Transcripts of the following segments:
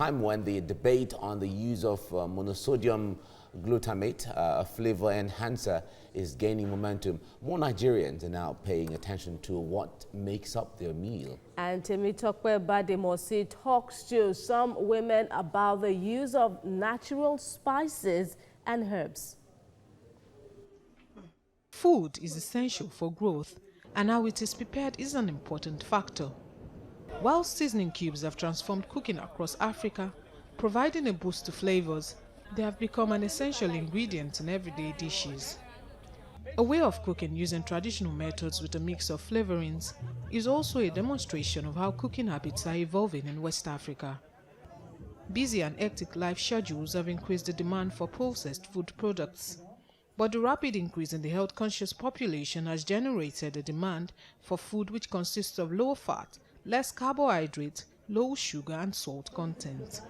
Time when the debate on the use of monosodium glutamate, a flavor enhancer, is gaining momentum. More Nigerians are now paying attention to what makes up their meal. And FATUASE-BADEMOSI talks to some women about the use of natural spices and herbs. Food is essential for growth, and how it is prepared is an important factor. While seasoning cubes have transformed cooking across Africa, providing a boost to flavors, they have become an essential ingredient in everyday dishes. A way of cooking using traditional methods with a mix of flavorings is also a demonstration of how cooking habits are evolving in West Africa. Busy and hectic life schedules have increased the demand for processed food products. But the rapid increase in the health-conscious population has generated a demand for food which consists of low fat, less carbohydrate, low sugar and salt content.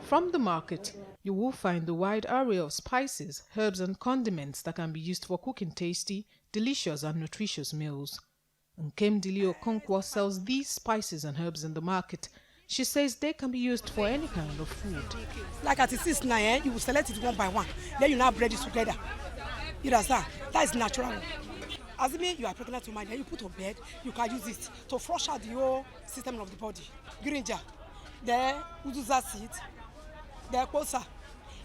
From the market, you will find a wide array of spices, herbs and condiments that can be used for cooking tasty, delicious and nutritious meals. Nkemdili Okonkwo sells these spices and herbs in the market. She says they can be used for any kind of food. Like at the seasoning, you will select it one by one. Then you now bread it together. You understand? That is natural. Assuming you are pregnant woman, then you put on bed, you can use it to flush out the whole system of the body. Ginger, then uzuza seed, then kosa,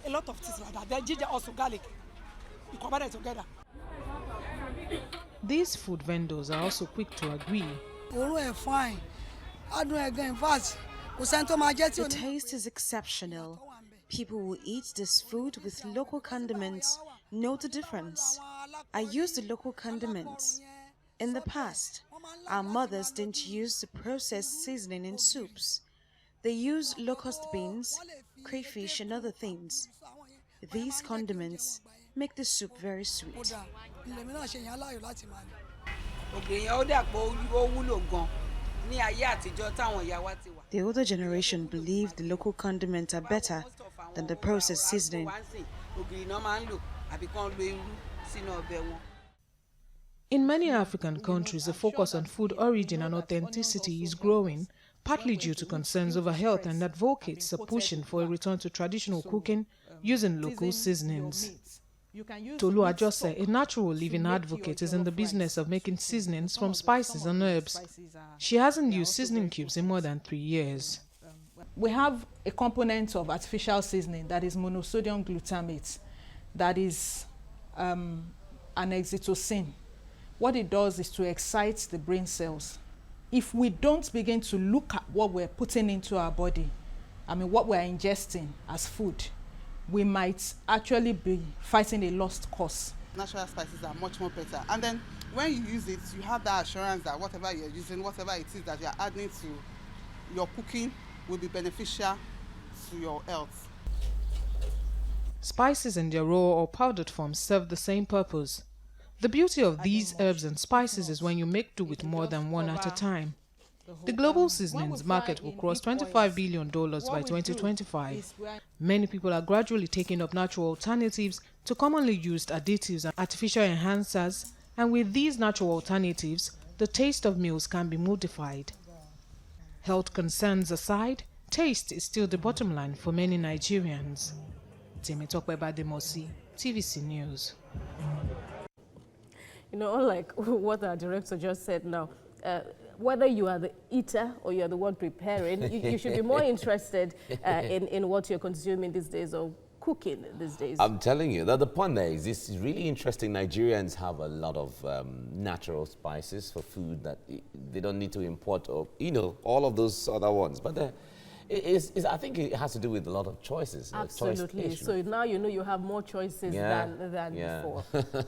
a lot of things like that. Then ginger, also garlic. You combine it together. These food vendors are also quick to agree. Fine. I do again fast. The taste is exceptional. People will eat this food with local condiments, know the difference. I use the local condiments. In the past, our mothers didn't use the processed seasoning in soups. They used locust beans, crayfish and other things. These condiments make the soup very sweet. The older generation believe the local condiments are better than the processed seasoning. In many African countries, the focus on food origin and authenticity is growing, partly due to concerns over health, and advocates are pushing for a return to traditional cooking using local seasonings. Tolu Ajose, a natural living advocate, is in the business of making seasonings from spices and herbs. She hasn't used seasoning cubes in more than 3 years. We have a component of artificial seasoning that is monosodium glutamate, that is an oxytocin. What it does is to excite the brain cells. If we don't begin to look at what we're putting into our body, what we're ingesting as food, we might actually be fighting a lost cause. Natural spices are much more better. And then when you use it, you have that assurance that whatever you're using, whatever it is that you're adding to your cooking will be beneficial to your health. Spices in their raw or powdered form serve the same purpose. The beauty of these herbs and spices is when you make do with more than one at a time. The global seasonings market will cross $25 billion by 2025. Many people are gradually taking up natural alternatives to commonly used additives and artificial enhancers, and with these natural alternatives, the taste of meals can be modified. Health concerns aside, taste is still the bottom line for many Nigerians. FATUASE-BADEMOSI, TVC News. Unlike what our director just said now, whether you are the eater or you're the one preparing, you should be more interested in what you're consuming these days or cooking these days. I'm telling you, that the point there is, this is really interesting. Nigerians have a lot of natural spices for food that they don't need to import, or all of those other ones. But I think it has to do with a lot of choices. Absolutely. So now you have more choices than before.